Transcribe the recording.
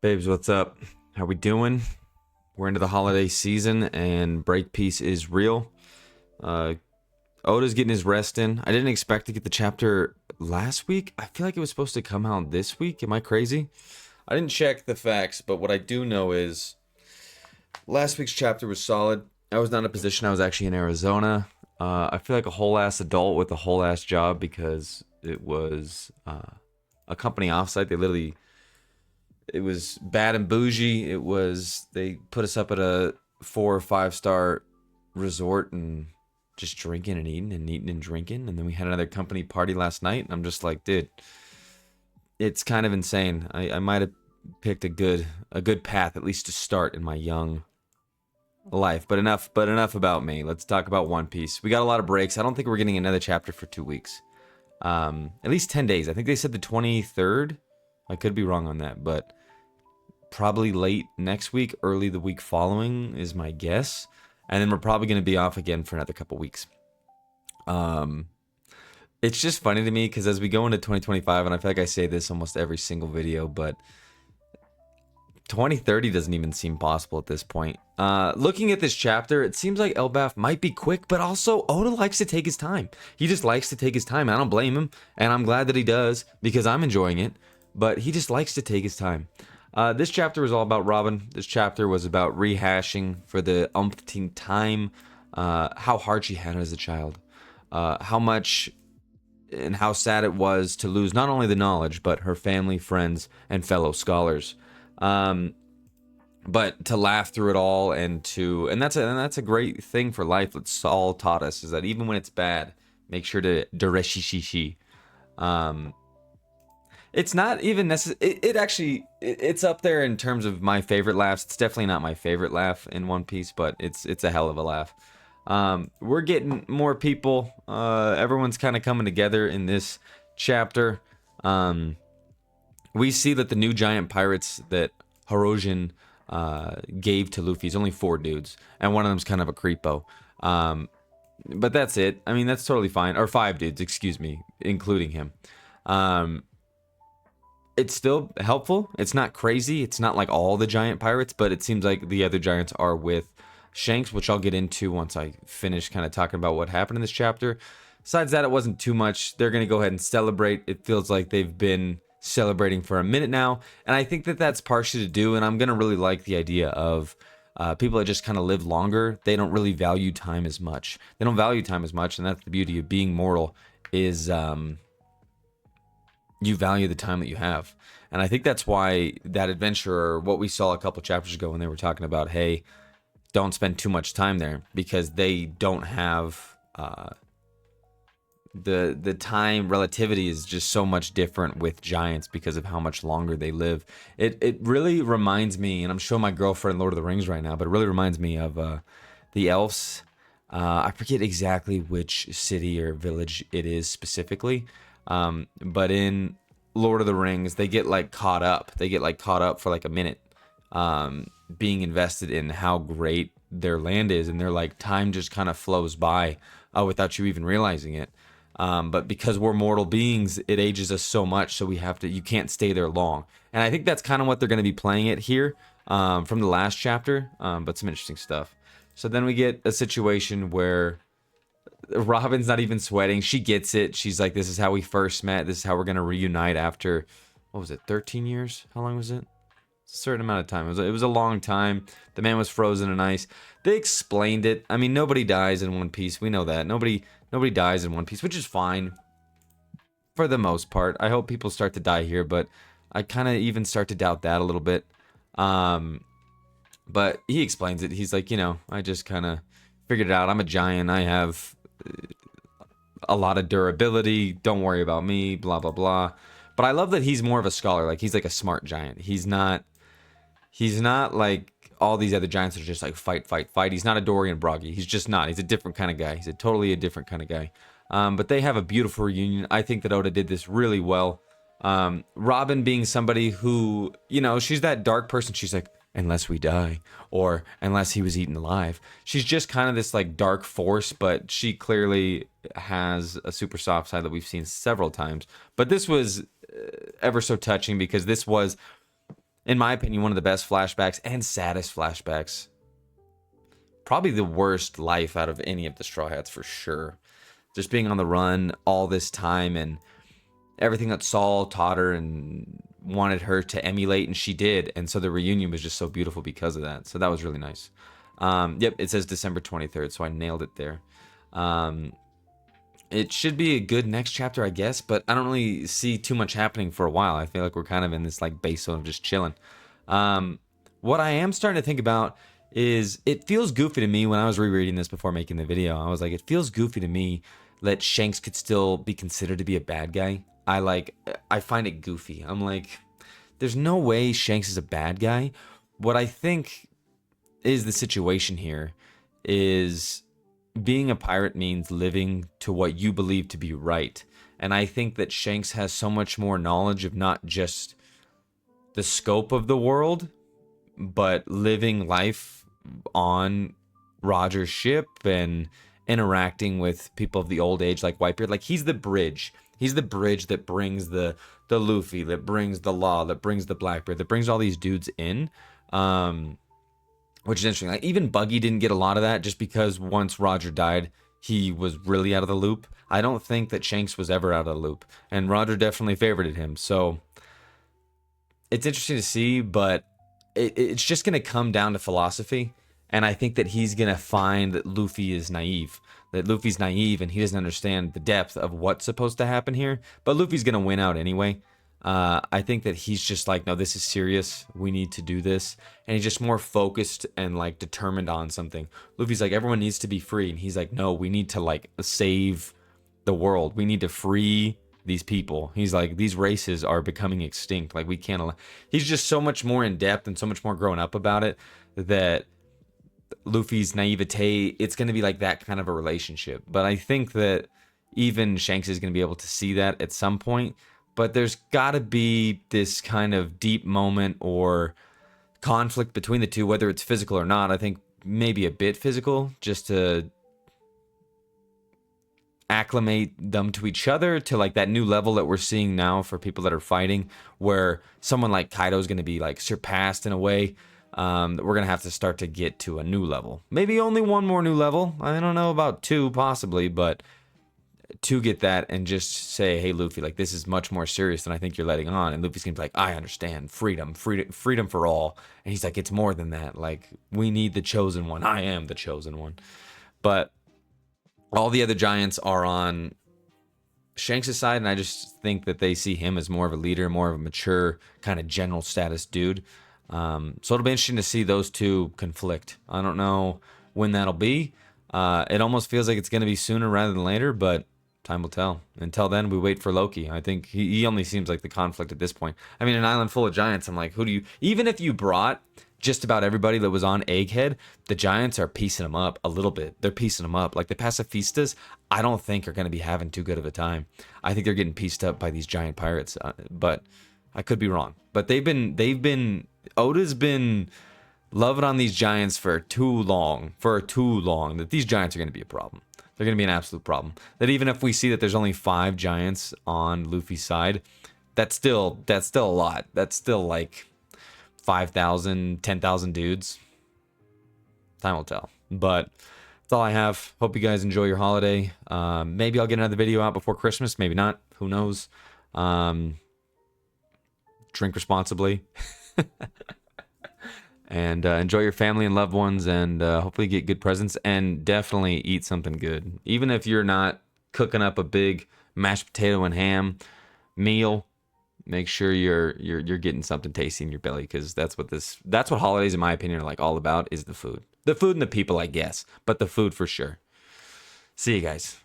Babes, what's up? How we doing? We're into the holiday season and break piece is real. Uh, Oda's getting his rest in. I didn't expect to get the chapter last week. I feel like it was supposed to come out this week. Am I crazy? I didn't check the facts, but what I do know is last week's chapter was solid. I was not in a position. I was actually in Arizona. I feel like a whole ass adult with a whole ass job because it was a company offsite. It was bad and bougie. They put us up at a 4 or 5 star resort and just drinking and eating and drinking. And then we had another company party last night. And I'm just like, dude, it's kind of insane. I might have picked a good path, at least to start in my young life. But enough about me. Let's talk about One Piece. We got a lot of breaks. I don't think we're getting another chapter for 2 weeks. At least 10 days. I think they said the 23rd. I could be wrong on that, but probably late next week, early the week following is my guess. And then we're probably going to be off again for another couple weeks. It's just funny to me because as we go into 2025, and I feel like I say this almost every single video, but 2030 doesn't even seem possible at this point. Looking at this chapter, it seems like Elbaf might be quick, but also Oda likes to take his time. He just likes to take his time. I don't blame him, and I'm glad that he does because I'm enjoying it, but he just likes to take his time. This chapter was all about Robin. This chapter was about rehashing for the umpteenth time how hard she had it as a child, how much and how sad it was to lose not only the knowledge but her family, friends, and fellow scholars. But to laugh through it all and that's a great thing for life. That Saul taught us is that even when it's bad, make sure to Dershishishishi. It's not even necessary. It's up there in terms of my favorite laughs. It's definitely not my favorite laugh in One Piece, but it's a hell of a laugh. We're getting more people. Everyone's kind of coming together in this chapter. We see that the new giant pirates that Hirogen gave to Luffy is only 4 dudes, and one of them's kind of a creepo. But that's it. I mean, that's totally fine. Or 5 dudes, excuse me, including him. It's still helpful. It's not crazy. It's not like all the giant pirates, but it seems like the other giants are with Shanks, which I'll get into once I finish kind of talking about what happened in this chapter. Besides that, it wasn't too much. They're going to go ahead and celebrate. It feels like they've been celebrating for a minute now, and I think that that's partially to do, and I'm going to really like the idea of people that just kind of live longer. They don't really value time as much. They don't value time as much, and that's the beauty of being mortal is... you value the time that you have. And I think that's why that adventurer, what we saw a couple chapters ago when they were talking about, hey, don't spend too much time there because they don't have the time relativity is just so much different with giants because of how much longer they live. It really reminds me, and I'm showing my girlfriend Lord of the Rings right now, but it really reminds me of the elves. I forget exactly which city or village it is specifically. But in Lord of the Rings, they get like caught up. They get like caught up for like a minute, being invested in how great their land is, and they're like time just kind of flows by without you even realizing it. But because we're mortal beings, it ages us so much, so you can't stay there long. And I think that's kind of what they're going to be playing it here from the last chapter. But some interesting stuff. So then we get a situation where Robin's not even sweating. She gets it. She's like, this is how we first met. This is how we're going to reunite after, what was it, 13 years? How long was it? It's a certain amount of time. It was a long time. The man was frozen in ice. They explained it. I mean, nobody dies in One Piece. We know that. Nobody dies in One Piece, which is fine for the most part. I hope people start to die here, but I kind of even start to doubt that a little bit. But he explains it. He's like, I just kind of figured it out. I'm a giant. I have a lot of durability. Don't worry about me, blah, blah, blah. But I love that he's more of a scholar. Like, he's like a smart giant. He's not like all these other giants that are just like fight, fight, fight. He's not a Dorian Broggy. He's just not. He's a different kind of guy. He's totally a different kind of guy. But they have a beautiful reunion. I think that Oda did this really well. Robin being somebody who, she's that dark person. She's like, unless we die, or unless he was eaten alive. She's just kind of this like dark force, but she clearly has a super soft side that we've seen several times. But this was ever so touching because this was in my opinion, one of the best flashbacks and saddest flashbacks. Probably the worst life out of any of the Straw Hats for sure. Just being on the run all this time and everything that Saul taught her and wanted her to emulate, and she did. And so the reunion was just so beautiful because of that. So that was really nice. Yep, it says December 23rd, so I nailed it there. It should be a good next chapter, I guess, but I don't really see too much happening for a while. I feel like we're kind of in this like base zone of just chilling. What I am starting to think about is it feels goofy to me when I was rereading this before making the video. I was like, it feels goofy to me that Shanks could still be considered to be a bad guy. I find it goofy. I'm like, there's no way Shanks is a bad guy. What I think is the situation here is being a pirate means living to what you believe to be right. And I think that Shanks has so much more knowledge of not just the scope of the world, but living life on Roger's ship and interacting with people of the old age like Whitebeard. Like, he's the bridge. He's the bridge that brings the Luffy, that brings the Law, that brings the Blackbeard, that brings all these dudes in. Which is interesting. Like, even Buggy didn't get a lot of that just because once Roger died, he was really out of the loop. I don't think that Shanks was ever out of the loop. And Roger definitely favorited him. So it's interesting to see, but it's just going to come down to philosophy. And I think that he's going to find that Luffy is naive. That Luffy's naive and he doesn't understand the depth of what's supposed to happen here. But Luffy's going to win out anyway. I think that he's just like, no, this is serious. We need to do this. And he's just more focused and like determined on something. Luffy's like, everyone needs to be free. And he's like, no, we need to like save the world. We need to free these people. He's like, these races are becoming extinct. Like, we can't allow. He's just so much more in depth and so much more grown up about it that Luffy's naivete, it's going to be like that kind of a relationship. But I think that even Shanks is going to be able to see that at some point. But there's got to be this kind of deep moment or conflict between the two, whether it's physical or not. I think maybe a bit physical, just to acclimate them to each other, to like that new level that we're seeing now for people that are fighting, where someone like Kaido is going to be like surpassed in a way that we're going to have to start to get to a new level. Maybe only one more new level. I don't know about two possibly, but to get that and just say, hey, Luffy, like, this is much more serious than I think you're letting on. And Luffy's gonna be like, I understand. Freedom for all. And he's like, it's more than that. Like, we need the chosen one. I am the chosen one. But all the other giants are on Shanks' side, and I just think that they see him as more of a leader, more of a mature kind of general status dude. So it'll be interesting to see those two conflict. I don't know when that'll be. It almost feels like it's going to be sooner rather than later, but time will tell. Until then, we wait for Loki. I think he only seems like the conflict at this point. I mean, an island full of giants, I'm like, who do you... Even if you brought just about everybody that was on Egghead, the giants are piecing them up a little bit. They're piecing them up. Like, the pacifistas, I don't think are going to be having too good of a time. I think they're getting pieced up by these giant pirates, but I could be wrong. But Oda's been loving on these giants for too long, that these giants are going to be a problem. They're going to be an absolute problem. That even if we see that there's only 5 giants on Luffy's side, that's still a lot. That's still like 5,000, 10,000 dudes. Time will tell. But that's all I have. Hope you guys enjoy your holiday. Maybe I'll get another video out before Christmas. Maybe not. Who knows? Drink responsibly. And enjoy your family and loved ones, and hopefully get good presents, and definitely eat something good. Even if you're not cooking up a big mashed potato and ham meal, make sure you're getting something tasty in your belly, because that's what holidays, in my opinion, are like all about, is the food and the people, I guess, but the food for sure. See you guys.